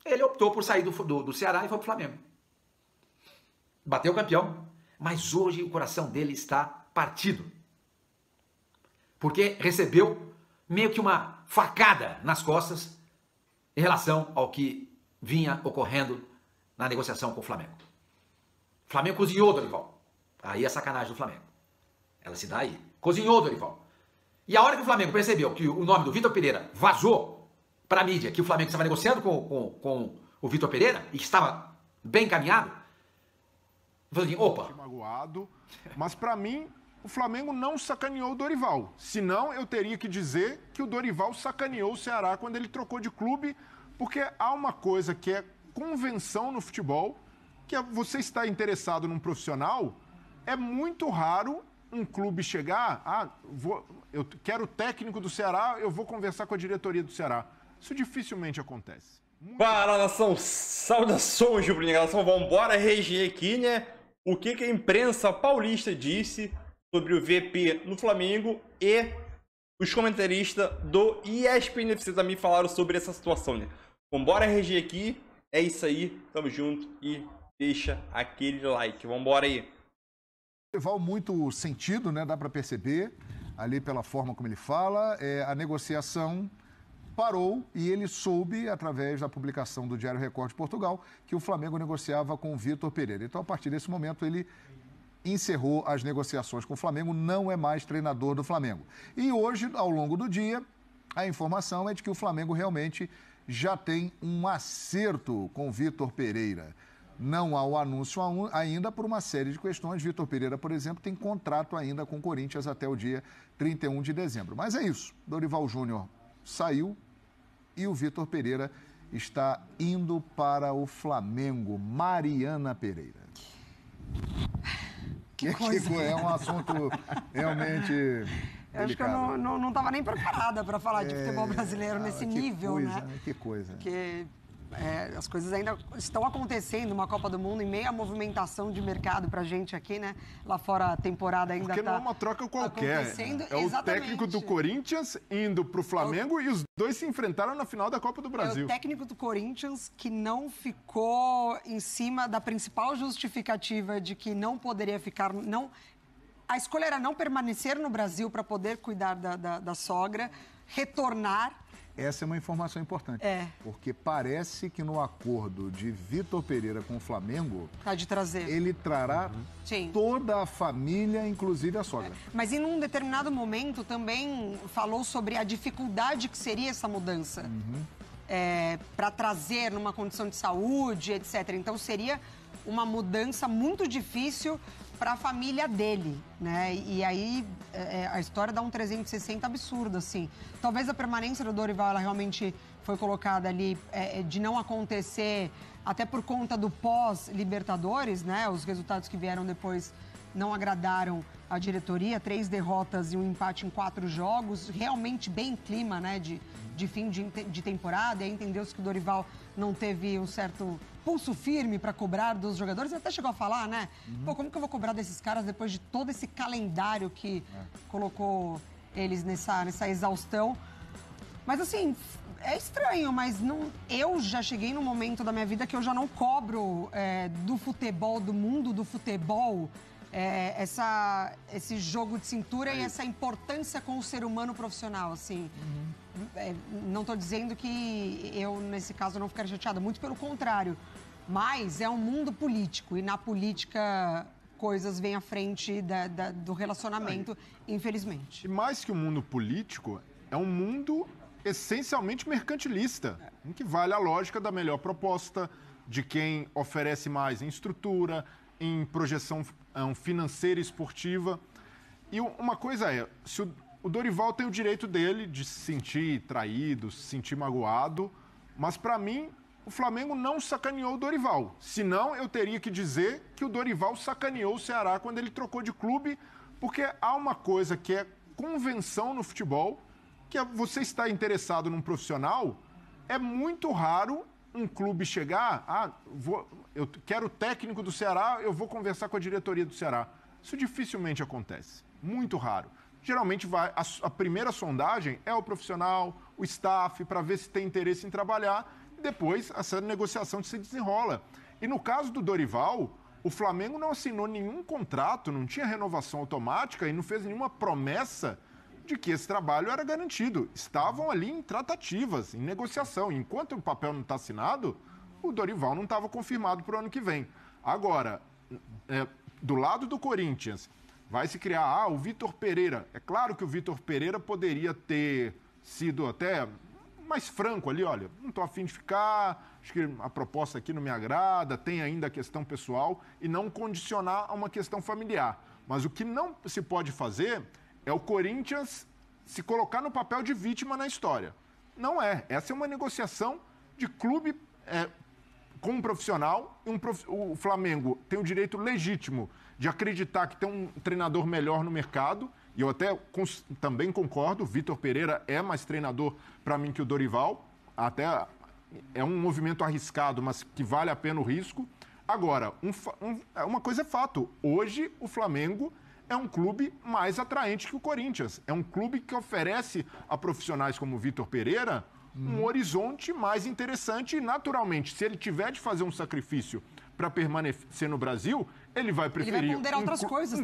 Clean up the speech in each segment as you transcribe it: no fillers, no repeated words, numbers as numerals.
Ele optou por sair do Ceará e foi pro Flamengo. Bateu o campeão, mas hoje o coração dele está partido. Porque recebeu meio que uma facada nas costas em relação ao que vinha ocorrendo na negociação com o Flamengo. O Flamengo cozinhou o Dorival. Aí é sacanagem do Flamengo. Ela se dá aí. Cozinhou o Dorival. E a hora que o Flamengo percebeu que o nome do Vitor Pereira vazou para a mídia, que o Flamengo estava negociando com o Vitor Pereira e que estava bem encaminhado, falou assim, opa. Magoado, mas para mim, o Flamengo não sacaneou o Dorival. Senão, eu teria que dizer que o Dorival sacaneou o Ceará quando ele trocou de clube, porque há uma coisa que é convenção no futebol, que é você estar interessado num profissional, é muito raro um clube chegar, eu quero o técnico do Ceará, eu vou conversar com a diretoria do Ceará. Isso dificilmente acontece. Fala, nação! Saudações, rubro-negro! Nação, vambora reger aqui, né? O que a imprensa paulista disse sobre o VP no Flamengo e os comentaristas do ESPN FC também falaram sobre essa situação, né? Vambora reger aqui, é isso aí, tamo junto e deixa aquele like, vambora aí! Dorival muito sentido, né? Dá para perceber ali pela forma como ele fala. A negociação parou e ele soube, através da publicação do Diário Record de Portugal, que o Flamengo negociava com o Vitor Pereira. Então, a partir desse momento, ele encerrou as negociações com o Flamengo, não é mais treinador do Flamengo. E hoje, ao longo do dia, a informação é de que o Flamengo realmente já tem um acerto com o Vitor Pereira. Não há o anúncio ainda por uma série de questões. Vitor Pereira, por exemplo, tem contrato ainda com o Corinthians até o dia 31 de dezembro. Mas é isso. Dorival Júnior saiu e o Vitor Pereira está indo para o Flamengo. Mariana Pereira. Que coisa. É um assunto realmente Eu acho que eu não estava nem preparada para falar de futebol brasileiro nesse nível, coisa, né? Que coisa. Porque as coisas ainda estão acontecendo, uma Copa do Mundo, em meio à movimentação de mercado pra gente aqui, né? Lá fora a temporada ainda Porque não é uma troca qualquer. É o técnico do Corinthians indo pro Flamengo e os dois se enfrentaram na final da Copa do Brasil. É o técnico do Corinthians que não ficou em cima da principal justificativa de que não poderia ficar... A escolha era não permanecer no Brasil para poder cuidar da sogra, retornar... Essa é uma informação importante. Porque parece que no acordo de Vitor Pereira com o Flamengo... de trazer. Ele trará toda a família, inclusive a sogra. Mas em um determinado momento também falou sobre a dificuldade que seria essa mudança. Para trazer numa condição de saúde, etc. Então seria uma mudança muito difícil para a família dele, né? E aí a história dá um 360 absurdo, assim. Talvez a permanência do Dorival, ela realmente foi colocada ali de não acontecer, até por conta do pós-Libertadores, né? Os resultados que vieram depois não agradaram a diretoria, 3 derrotas e um empate em 4 jogos, realmente bem clima, né? De fim de temporada, e aí entendeu-se que o Dorival não teve um certo pulso firme para cobrar dos jogadores. Ele até chegou a falar, né? Pô, como que eu vou cobrar desses caras depois de todo esse calendário que colocou eles nessa exaustão? Mas assim, é estranho, mas eu já cheguei num momento da minha vida que eu já não cobro do futebol, do mundo do futebol, esse jogo de cintura e essa importância com o ser humano profissional, assim. Não estou dizendo que eu, nesse caso, não ficaria chateada, muito pelo contrário. Mas é um mundo político e na política coisas vêm à frente do relacionamento, infelizmente. E mais que um mundo político, é um mundo essencialmente mercantilista, em que vale a lógica da melhor proposta, de quem oferece mais em estrutura, em projeção financeira e esportiva. E uma coisa se o Dorival tem o direito dele de se sentir traído, se sentir magoado, mas para mim o Flamengo não sacaneou o Dorival. Senão eu teria que dizer que o Dorival sacaneou o Ceará quando ele trocou de clube, porque há uma coisa que é convenção no futebol, que é você estar interessado num profissional, é muito raro um clube chegar, eu quero o técnico do Ceará, eu vou conversar com a diretoria do Ceará. Isso dificilmente acontece, muito raro. Geralmente a primeira sondagem é o profissional, o staff, para ver se tem interesse em trabalhar, depois essa negociação se desenrola. E no caso do Dorival, o Flamengo não assinou nenhum contrato, não tinha renovação automática e não fez nenhuma promessa de que esse trabalho era garantido. Estavam ali em tratativas, em negociação. Enquanto o papel não está assinado, o Dorival não estava confirmado para o ano que vem. Agora, do lado do Corinthians, vai se criar o Vitor Pereira. É claro que o Vitor Pereira poderia ter sido até mais franco ali, olha, não estou afim de ficar, acho que a proposta aqui não me agrada, tem ainda a questão pessoal e não condicionar a uma questão familiar. Mas o que não se pode fazer é o Corinthians se colocar no papel de vítima na história. Não é. Essa é uma negociação de clube com um profissional. O Flamengo tem o direito legítimo de acreditar que tem um treinador melhor no mercado. E eu até também concordo, o Vitor Pereira é mais treinador para mim que o Dorival. Até é um movimento arriscado, mas que vale a pena o risco. Agora, uma coisa é fato. Hoje, o Flamengo é um clube mais atraente que o Corinthians. É um clube que oferece a profissionais como o Vitor Pereira um horizonte mais interessante e, naturalmente, se ele tiver de fazer um sacrifício para permanecer no Brasil, ele vai preferir um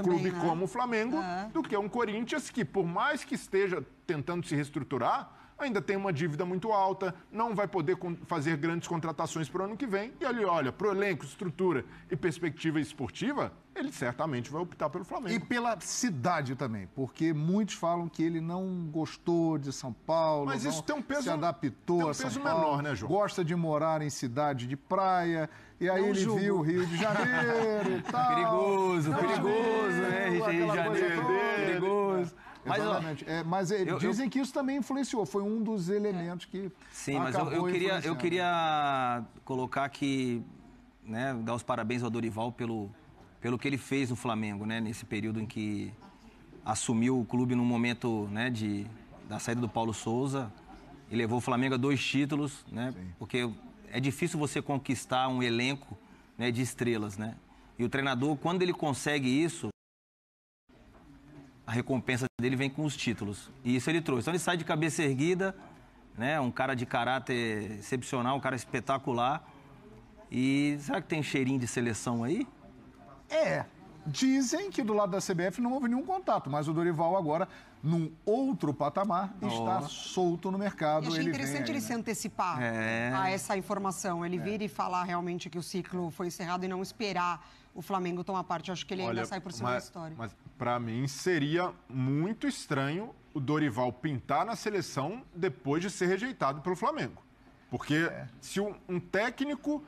clube como o Flamengo do que um Corinthians que, por mais que esteja tentando se reestruturar, ainda tem uma dívida muito alta, não vai poder fazer grandes contratações para o ano que vem. E ele olha para o elenco, estrutura e perspectiva esportiva, ele certamente vai optar pelo Flamengo. E pela cidade também, porque muitos falam que ele não gostou de São Paulo, mas isso tem um peso, se adaptou a São Paulo, menor, né, João? Gosta de morar em cidade de praia, e aí ele viu o Rio de Janeiro e tal. Perigoso, né? Rio de Janeiro, perigoso. Exatamente. Mas dizem que isso também influenciou, foi um dos elementos que sim, mas eu queria colocar aqui, né, dar os parabéns ao Dorival pelo que ele fez no Flamengo, né, nesse período em que assumiu o clube no momento, né, da saída do Paulo Souza e levou o Flamengo a 2 títulos, né, porque é difícil você conquistar um elenco, né, de estrelas, né, e o treinador, quando ele consegue isso, a recompensa dele vem com os títulos. E isso ele trouxe. Então ele sai de cabeça erguida, né? Um cara de caráter excepcional, um cara espetacular. E será que tem cheirinho de seleção aí? Dizem que do lado da CBF não houve nenhum contato, mas o Dorival agora, num outro patamar, está solto no mercado. E achei interessante ele se antecipar a essa informação. Ele vir e falar realmente que o ciclo foi encerrado e não esperar o Flamengo tomar parte. Eu acho que ele ainda sai por cima da história. Mas para mim seria muito estranho o Dorival pintar na seleção depois de ser rejeitado pelo Flamengo. Porque se um técnico...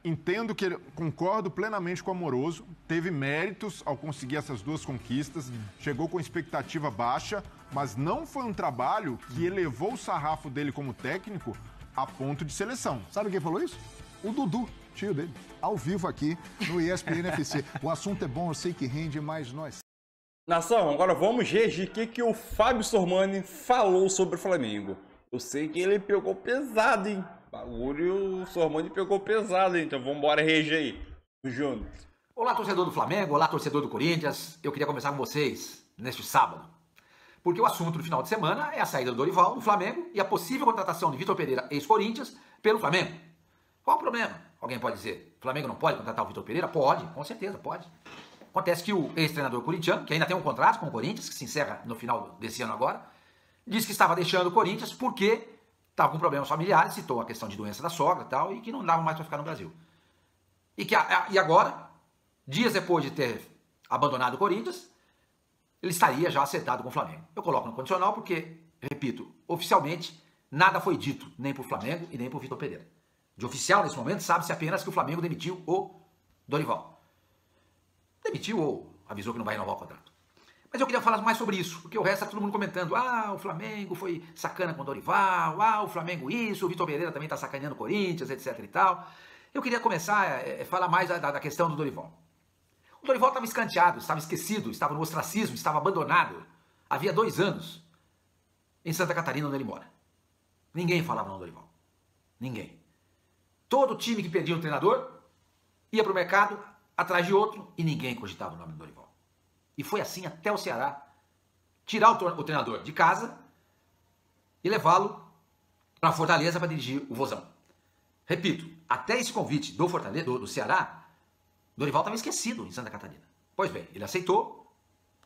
entendo que ele, concordo plenamente com o Amoroso, teve méritos ao conseguir essas 2 conquistas, chegou com expectativa baixa, mas não foi um trabalho que elevou o sarrafo dele como técnico a ponto de seleção. Sabe quem falou isso? O Dudu, tio dele, ao vivo aqui no ESPN FC. O assunto é bom, eu sei que rende, mas nós... Nação, agora vamos reagir o que o Fábio Sormani falou sobre o Flamengo. Eu sei que ele pegou pesado, hein? O Sormani pegou pesado, hein? Então vamos embora reagir aí. Júnior. Olá, torcedor do Flamengo, olá, torcedor do Corinthians. Eu queria conversar com vocês neste sábado. Porque o assunto do final de semana é a saída do Dorival do Flamengo e a possível contratação de Vitor Pereira, ex-Corinthians, pelo Flamengo. Qual o problema? Alguém pode dizer, o Flamengo não pode contratar o Vitor Pereira? Pode, com certeza, pode. Acontece que o ex-treinador corintiano, que ainda tem um contrato com o Corinthians, que se encerra no final desse ano agora, disse que estava deixando o Corinthians porque estava com problemas familiares, citou a questão de doença da sogra e tal, e que não dava mais para ficar no Brasil. E agora, dias depois de ter abandonado o Corinthians, ele estaria já acertado com o Flamengo. Eu coloco no condicional porque, repito, oficialmente, nada foi dito, nem para o Flamengo e nem para o Vitor Pereira. De oficial, nesse momento, sabe-se apenas que o Flamengo demitiu o Dorival. Demitiu ou avisou que não vai renovar o contrato. Mas eu queria falar mais sobre isso, porque o resto está todo mundo comentando. O Flamengo foi sacana com o Dorival, o Flamengo isso, o Vitor Pereira também está sacaneando o Corinthians, etc e tal. Eu queria começar a falar mais da questão do Dorival. O Dorival estava escanteado, estava esquecido, estava no ostracismo, estava abandonado. Havia 2 anos em Santa Catarina, onde ele mora. Ninguém falava no Dorival. Ninguém. Todo time que perdia um treinador ia para o mercado atrás de outro e ninguém cogitava o nome do Dorival. E foi assim até o Ceará tirar o treinador de casa e levá-lo para Fortaleza para dirigir o Vozão. Repito, até esse convite do Fortaleza, do Ceará, Dorival estava esquecido em Santa Catarina. Pois bem, ele aceitou,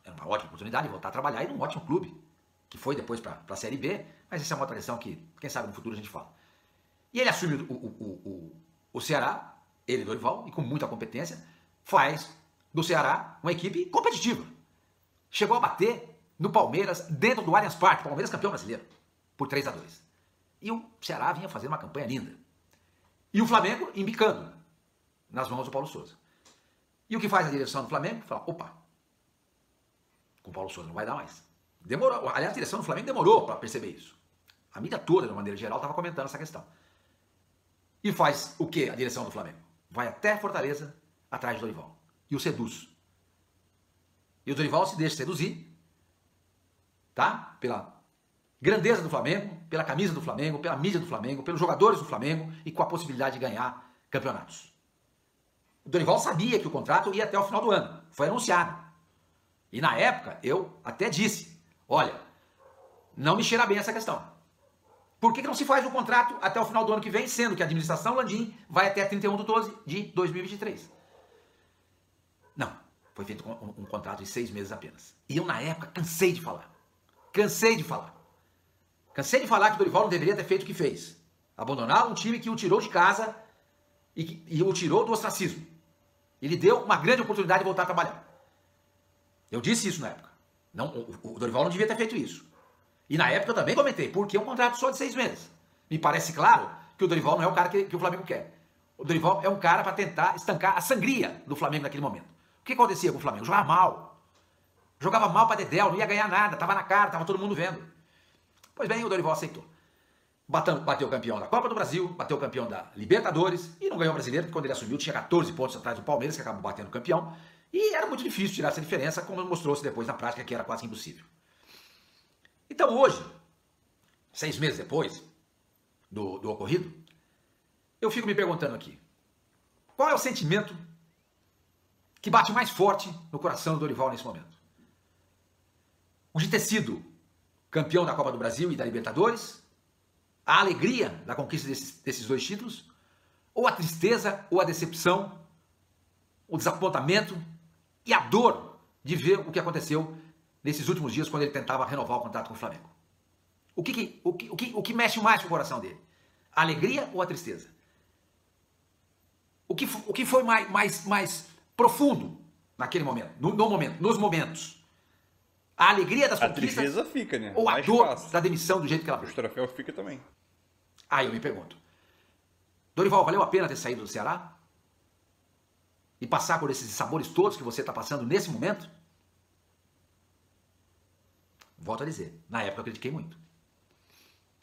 era uma ótima oportunidade de voltar a trabalhar e num ótimo clube, que foi depois para a Série B, mas essa é uma outra questão que, quem sabe, no futuro a gente fala. E ele assume o Ceará, ele, Dorival, e com muita competência, faz do Ceará uma equipe competitiva. Chegou a bater no Palmeiras dentro do Allianz Parque, Palmeiras campeão brasileiro, por 3-2. E o Ceará vinha fazendo uma campanha linda. E o Flamengo embicando nas mãos do Paulo Souza. E o que faz a direção do Flamengo? Fala, opa, com o Paulo Souza não vai dar mais. Demorou. Aliás, a direção do Flamengo demorou para perceber isso. A mídia toda, de uma maneira geral, estava comentando essa questão. E faz o que a direção do Flamengo? Vai até Fortaleza, atrás do Dorival. E o seduz. E o Dorival se deixa seduzir, tá? Pela grandeza do Flamengo, pela camisa do Flamengo, pela mídia do Flamengo, pelos jogadores do Flamengo e com a possibilidade de ganhar campeonatos. O Dorival sabia que o contrato ia até o final do ano. Foi anunciado. E na época, eu até disse, olha, não me cheira bem essa questão. Por que não se faz o contrato até o final do ano que vem, sendo que a administração Landim vai até 31/12 de 2023? Não, foi feito um contrato de 6 meses apenas. E eu, na época, cansei de falar. Cansei de falar que o Dorival não deveria ter feito o que fez. Abandonar um time que o tirou de casa e o tirou do ostracismo. Ele deu uma grande oportunidade de voltar a trabalhar. Eu disse isso na época. Não, o Dorival não devia ter feito isso. E na época eu também comentei, porque é um contrato só de 6 meses. Me parece claro que o Dorival não é o cara que o Flamengo quer. O Dorival é um cara para tentar estancar a sangria do Flamengo naquele momento. O que acontecia com o Flamengo? Jogava mal. Jogava mal para dedéu, não ia ganhar nada, estava na cara, estava todo mundo vendo. Pois bem, o Dorival aceitou. Bateu o campeão da Copa do Brasil, bateu o campeão da Libertadores e não ganhou o brasileiro, porque quando ele assumiu tinha 14 pontos atrás do Palmeiras, que acabou batendo o campeão. E era muito difícil tirar essa diferença, como mostrou-se depois na prática, que era quase impossível. Então hoje, 6 meses depois do ocorrido, eu fico me perguntando aqui, qual é o sentimento que bate mais forte no coração do Dorival nesse momento? O de ter sido campeão da Copa do Brasil e da Libertadores, a alegria da conquista desses 2 títulos, ou a tristeza, ou a decepção, o desapontamento e a dor de ver o que aconteceu nesses últimos dias quando ele tentava renovar o contrato com o Flamengo. O que mexe mais com o coração dele? A alegria ou a tristeza? O que foi mais profundo naquele momento, nos momentos? A alegria das conquistas? A tristeza fica, né? Ou a dor da demissão do jeito que ela foi? O troféu fica também. Aí eu me pergunto, Dorival, valeu a pena ter saído do Ceará? E passar por esses sabores todos que você está passando nesse momento? Volto a dizer, na época eu critiquei muito.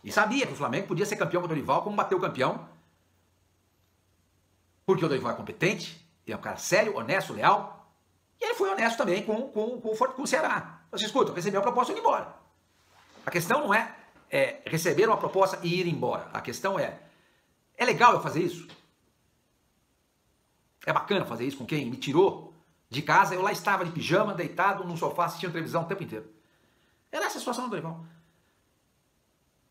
E sabia que o Flamengo podia ser campeão com o Dorival, como bateu o campeão. Porque o Dorival é competente, ele é um cara sério, honesto, leal. E ele foi honesto também com o Ceará. Você escuta, receber uma proposta e ir embora. A questão não é receber uma proposta e ir embora. A questão é legal eu fazer isso? É bacana fazer isso com quem me tirou de casa? Eu lá estava de pijama, deitado num sofá, assistindo televisão o tempo inteiro. Era essa a situação do Dorival.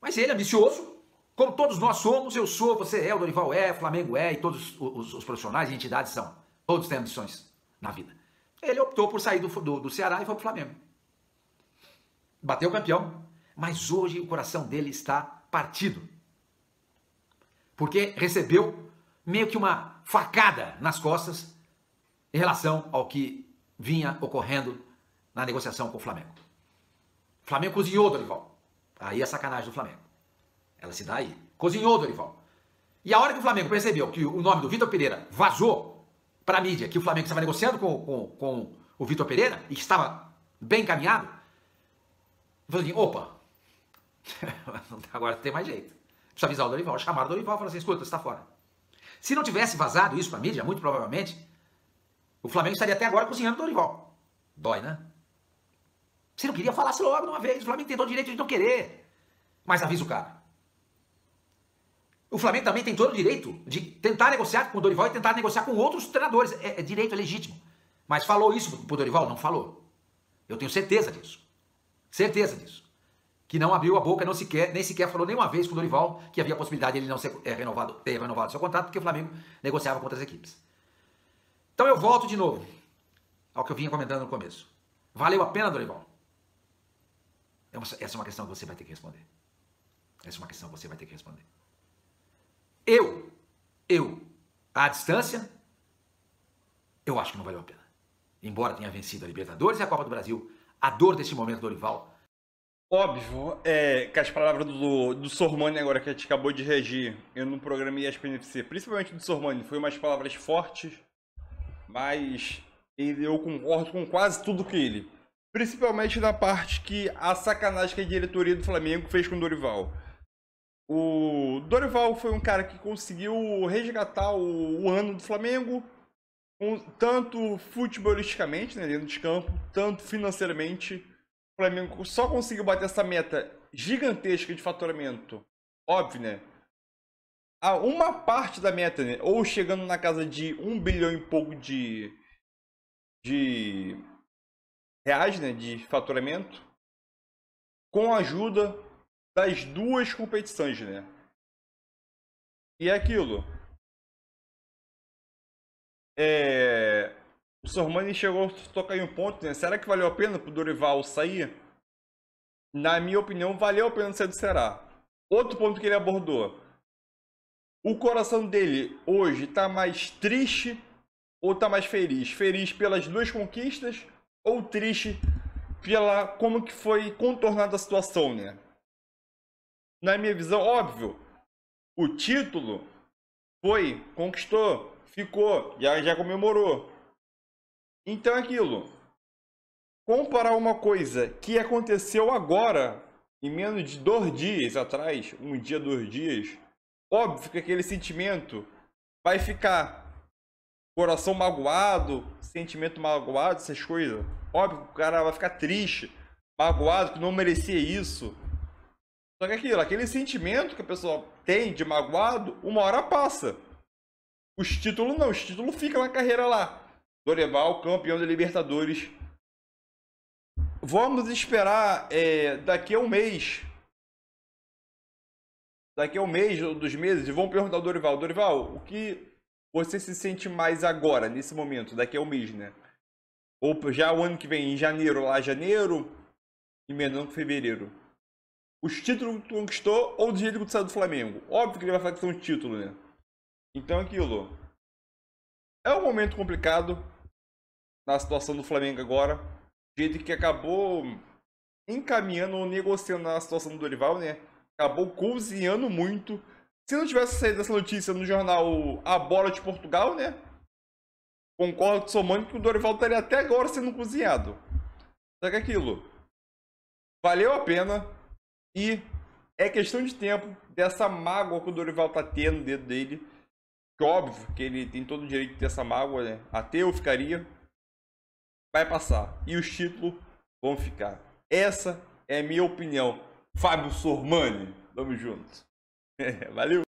Mas ele é ambicioso, como todos nós somos, eu sou, você é, o Dorival é, o Flamengo é, e todos os profissionais e entidades são. Todos têm ambições na vida. Ele optou por sair do Ceará e foi para o Flamengo. Bateu o campeão, mas hoje o coração dele está partido. Porque recebeu meio que uma facada nas costas em relação ao que vinha ocorrendo na negociação com o Flamengo. O Flamengo cozinhou o Dorival. Aí é sacanagem do Flamengo. Ela se dá aí. Cozinhou o Dorival. E a hora que o Flamengo percebeu que o nome do Vitor Pereira vazou para a mídia, que o Flamengo estava negociando com o Vitor Pereira e que estava bem encaminhado, falou assim, opa, agora não tem mais jeito. Precisa avisar o Dorival. Chamaram o Dorival e falaram assim, escuta, você está fora. Se não tivesse vazado isso para a mídia, muito provavelmente, o Flamengo estaria até agora cozinhando o Dorival. Dói, né? Você não queria falar logo de uma vez. O Flamengo tem todo o direito de não querer. Mas avisa o cara. O Flamengo também tem todo o direito de tentar negociar com o Dorival e tentar negociar com outros treinadores. É direito, é legítimo. Mas falou isso pro Dorival? Não falou. Eu tenho certeza disso. Certeza disso. que não abriu a boca, nem sequer falou nenhuma vez com o Dorival que havia a possibilidade de ele não ser ter renovado seu contrato, porque o Flamengo negociava com outras equipes. Então eu volto de novo ao que eu vinha comentando no começo. Valeu a pena, Dorival? Essa é uma questão que você vai ter que responder. Essa é uma questão que você vai ter que responder. À distância, eu acho que não valeu a pena. Embora tenha vencido a Libertadores e a Copa do Brasil, a dor desse momento, Dorival. Óbvio, que as palavras do Sormani agora que a gente acabou de regir no programa ESPN FC, principalmente do Sormani, foi umas palavras fortes, mas eu concordo com quase tudo que ele. Principalmente na parte que a sacanagem que a diretoria do Flamengo fez com o Dorival. O Dorival foi um cara que conseguiu resgatar o ano do Flamengo, tanto futebolisticamente, né, dentro de campo, tanto financeiramente. O Flamengo só conseguiu bater essa meta gigantesca de faturamento, óbvio, né? A uma parte da meta, né? Ou chegando na casa de 1 bilhão e pouco de reais, né? De faturamento, com a ajuda das duas competições, né? E é aquilo. O Sormani chegou a tocar em um ponto, né? Será que valeu a pena pro Dorival sair? Na minha opinião, valeu a pena sair do Ceará. Outro ponto que ele abordou. O coração dele hoje tá mais triste ou tá mais feliz? Feliz pelas duas conquistas ou triste pela como que foi contornada a situação, né? Na minha visão, óbvio, o título conquistou, ficou, já comemorou. Então é aquilo. Comparar uma coisa que aconteceu agora, em menos de 2 dias atrás, 1 dia, 2 dias, óbvio que aquele sentimento vai ficar coração magoado, sentimento magoado, essas coisas. Óbvio que o cara vai ficar triste, magoado, que não merecia isso. Só que aquele sentimento que a pessoa tem de magoado, uma hora passa. Os títulos não, os títulos ficam na carreira lá. Dorival, campeão da Libertadores. Vamos esperar daqui a um mês. Daqui a um mês ou 2 meses, vão perguntar ao Dorival. Dorival, o que você se sente mais agora, nesse momento, daqui a um mês, né? Ou já o ano que vem, em janeiro, emendando com fevereiro. Os títulos que tu conquistou ou do jeito que tu saiu do Flamengo? Óbvio que ele vai falar que são títulos, né? Então aquilo. É um momento complicado na situação do Flamengo agora. Do jeito que acabou encaminhando ou negociando a situação do Dorival, né? Acabou cozinhando muito. Se não tivesse saído essa notícia no jornal A Bola de Portugal, né? Concordo com o Sormani que o Dorival estaria até agora sendo cozinhado. Só que aquilo. Valeu a pena. E é questão de tempo dessa mágoa que o Dorival tá tendo dentro dele. Que óbvio que ele tem todo o direito de ter essa mágoa, né? Até eu ficaria. Vai passar. E os títulos vão ficar. Essa é a minha opinião. Fábio Sormani. Tamo junto. Valeu.